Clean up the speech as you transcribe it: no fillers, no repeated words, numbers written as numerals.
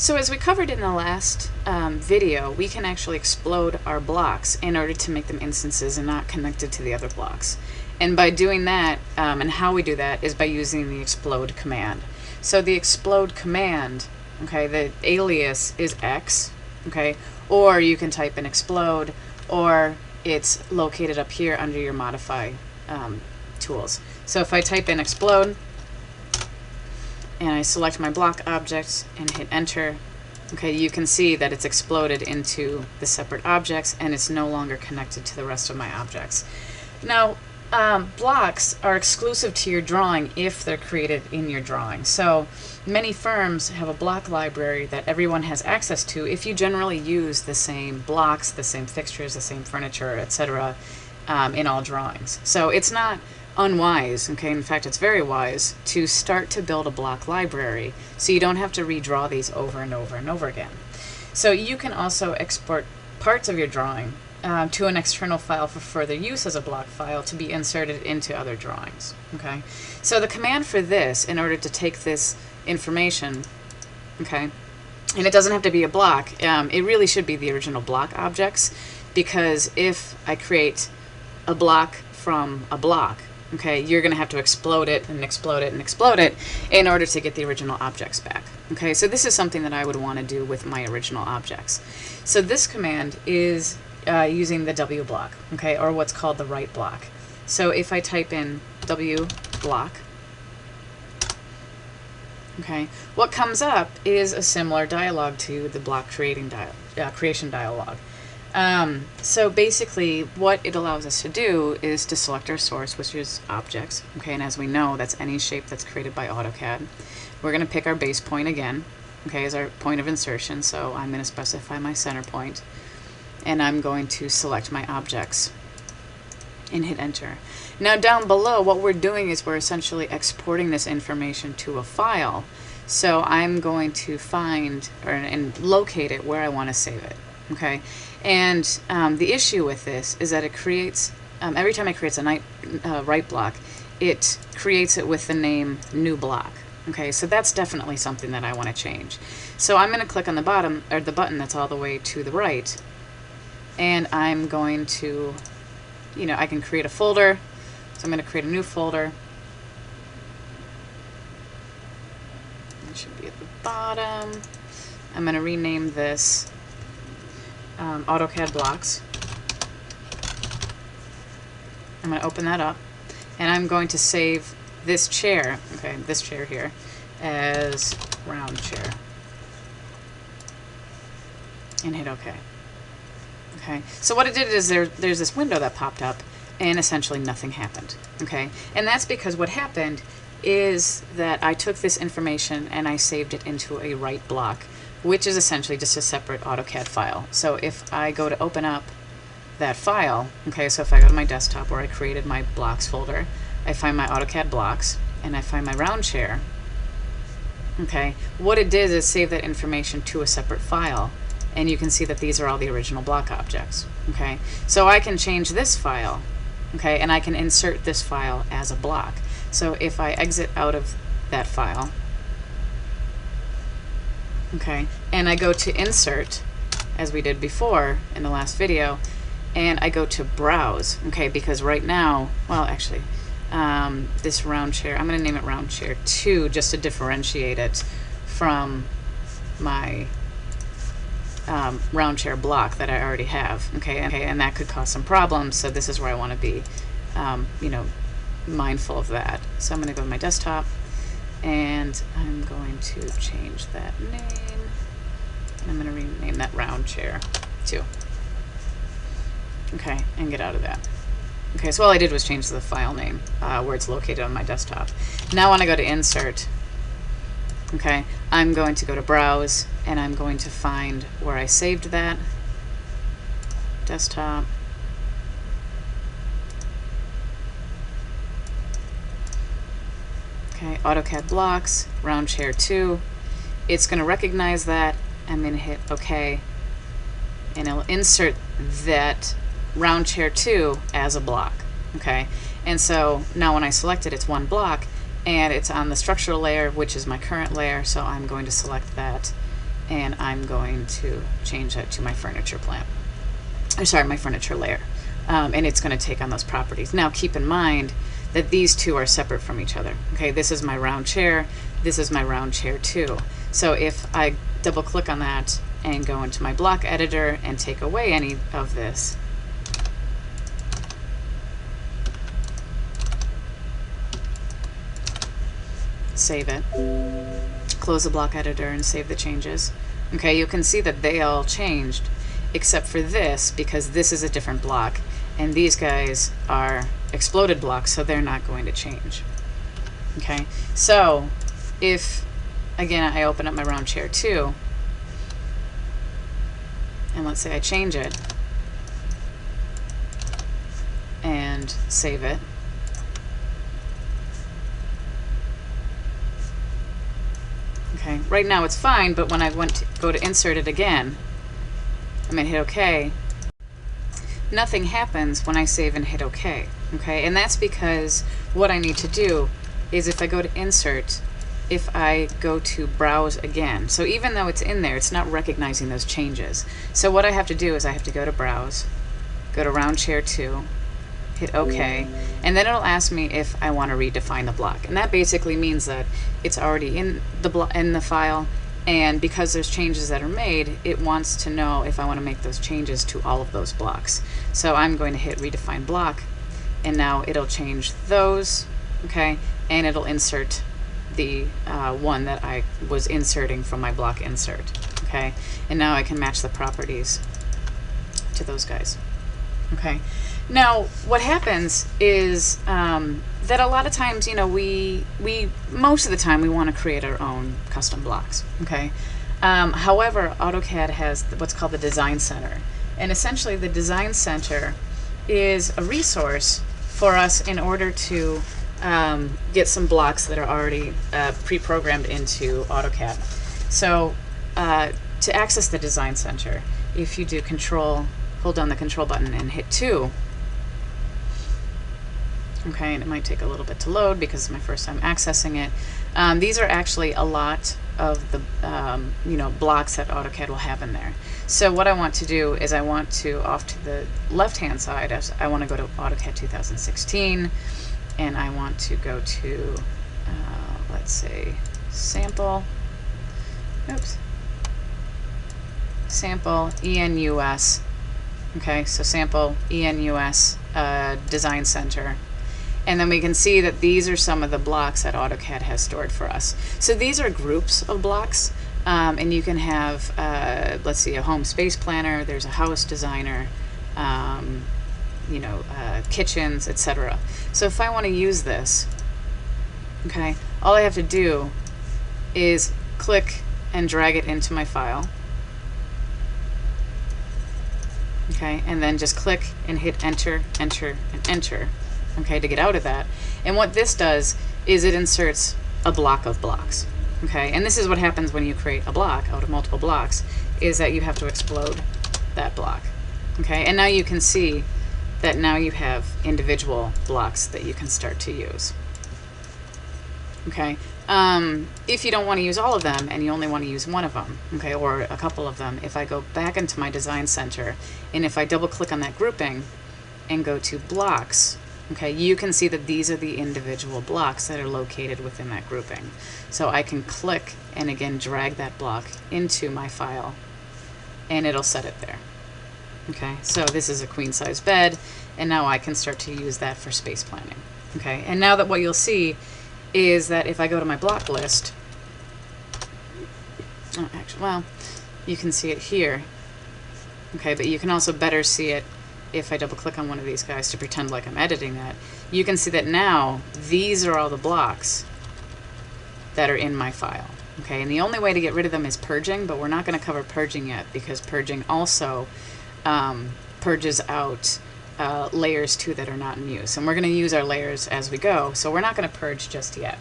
So as we covered in the last video, we can actually explode our blocks in order to make them instances and not connected to the other blocks. And by doing that, and how we do that is by using the explode command. So the explode command, okay, the alias is X, okay, or you can type in explode, or it's located up here under your modify tools. So if I type in explode, and I select my block object and hit enter, okay, you can see that it's exploded into the separate objects and it's no longer connected to the rest of my objects. Now, blocks are exclusive to your drawing if they're created in your drawing. So many firms have a block library that everyone has access to if you generally use the same blocks, the same fixtures, the same furniture, etc. In all drawings. So it's not unwise, okay, in fact it's very wise to start to build a block library so you don't have to redraw these over and over and over again. So you can also export parts of your drawing to an external file for further use as a block file to be inserted into other drawings. Okay, so the command for this, in order to take this information, okay, and it doesn't have to be a block, it really should be the original block objects, because if I create a block from a block, okay, you're going to have to explode it and explode it and explode it in order to get the original objects back. Okay, so this is something that I would want to do with my original objects. So this command is using the W block, okay, or what's called the write block. So if I type in W block, okay, what comes up is a similar dialog to the block creation dialog. So basically what it allows us to do is to select our source, which is objects, okay, and as we know, that's any shape that's created by AutoCAD. We're going to pick our base point again, okay, as our point of insertion, so I'm going to specify my center point, and I'm going to select my objects and hit enter. Now down below, what we're doing is we're essentially exporting this information to a file, so I'm going to find and locate it where I want to save it. Okay, and the issue with this is that it creates, every time it creates a write block, it creates it with the name new block. Okay, so that's definitely something that I want to change. So I'm going to click on the bottom, or the button that's all the way to the right, and I'm going to, I can create a folder. So I'm going to create a new folder. It should be at the bottom. I'm going to rename this AutoCAD blocks. I'm going to open that up, and I'm going to save this chair, okay, this chair here, as round chair, and hit OK. Okay, so what it did is there's this window that popped up, and essentially nothing happened. Okay, and that's because what happened is that I took this information and I saved it into a write block, which is essentially just a separate AutoCAD file. So if I go to open up that file, okay, so if I go to my desktop where I created my blocks folder, I find my AutoCAD blocks, and I find my round chair, okay, what it did is save that information to a separate file, and you can see that these are all the original block objects. Okay, so I can change this file, okay, and I can insert this file as a block. So if I exit out of that file, okay, and I go to insert, as we did before in the last video, and I go to browse, okay, because right now, well actually, this round chair, I'm going to name it round chair 2 just to differentiate it from my round chair block that I already have, okay, and that could cause some problems, so this is where I want to be, mindful of that. So I'm going to go to my desktop, and I'm going to change that name, and I'm going to rename that round chair 2. Okay, and get out of that. Okay, so all I did was change the file name where it's located on my desktop. Now when I go to insert, okay, I'm going to go to browse, and I'm going to find where I saved that, desktop, okay, AutoCAD blocks, round chair 2. It's going to recognize that. I'm going to hit OK, and it'll insert that round chair 2 as a block. Okay, and so now when I select it, it's one block, and it's on the structural layer, which is my current layer, so I'm going to select that and I'm going to change that to my furniture plant. Or sorry, my furniture layer. And it's going to take on those properties. Now keep in mind that these two are separate from each other. Okay, this is my round chair, this is my round chair too. So if I double click on that and go into my block editor and take away any of this, save it, close the block editor and save the changes. Okay, you can see that they all changed except for this, because this is a different block and these guys are exploded blocks, so they're not going to change. Okay, so if again I open up my round chair 2 and let's say I change it and save it, okay, right now it's fine, but when I go to insert it again, I'm going to hit OK, nothing happens when I save and hit OK. Okay, and that's because what I need to do is if I go to insert, if I go to browse again, so even though it's in there, it's not recognizing those changes. So what I have to do is I have to go to browse, go to round chair 2, hit OK, and then it'll ask me if I want to redefine the block. And that basically means that it's already in the file, and because there's changes that are made, it wants to know if I want to make those changes to all of those blocks. So I'm going to hit redefine block, and now it'll change those, okay, and it'll insert the one that I was inserting from my block insert, okay, and now I can match the properties to those guys. Okay, now what happens is that a lot of times, you know, we most of the time we want to create our own custom blocks. Okay, however, AutoCAD has what's called the Design Center, and essentially the Design Center is a resource for us in order to get some blocks that are already pre-programmed into AutoCAD. So to access the Design Center, if you do hold down the Control button and hit 2, okay, and it might take a little bit to load because it's my first time accessing it. These are actually a lot of the blocks that AutoCAD will have in there. So what I want to do is I want to, off to the left-hand side, I want to go to AutoCAD 2016, and I want to go to, let's say, sample ENUS. Okay, so sample ENUS Design Center. And then we can see that these are some of the blocks that AutoCAD has stored for us. So these are groups of blocks, and you can have, let's see, a home space planner, there's a house designer, kitchens, etc. So if I want to use this, okay, all I have to do is click and drag it into my file. Okay, and then just click and hit enter, enter, and enter, okay, to get out of that. And what this does is it inserts a block of blocks. Okay, and this is what happens when you create a block out of multiple blocks, is that you have to explode that block. Okay, and now you can see that now you have individual blocks that you can start to use. Okay, if you don't want to use all of them and you only want to use one of them, okay, or a couple of them, if I go back into my Design Center and if I double click on that grouping and go to blocks, okay, you can see that these are the individual blocks that are located within that grouping. So I can click and again drag that block into my file and it'll set it there. Okay, so this is a queen size bed, and now I can start to use that for space planning. Okay, and now that what you'll see is that if I go to my block list, you can see it here. Okay, but you can also better see it if I double click on one of these guys to pretend like I'm editing that. You can see that now these are all the blocks that are in my file. Okay, and the only way to get rid of them is purging, but we're not going to cover purging yet because purging also purges out layers too that are not in use. And we're going to use our layers as we go, so we're not going to purge just yet.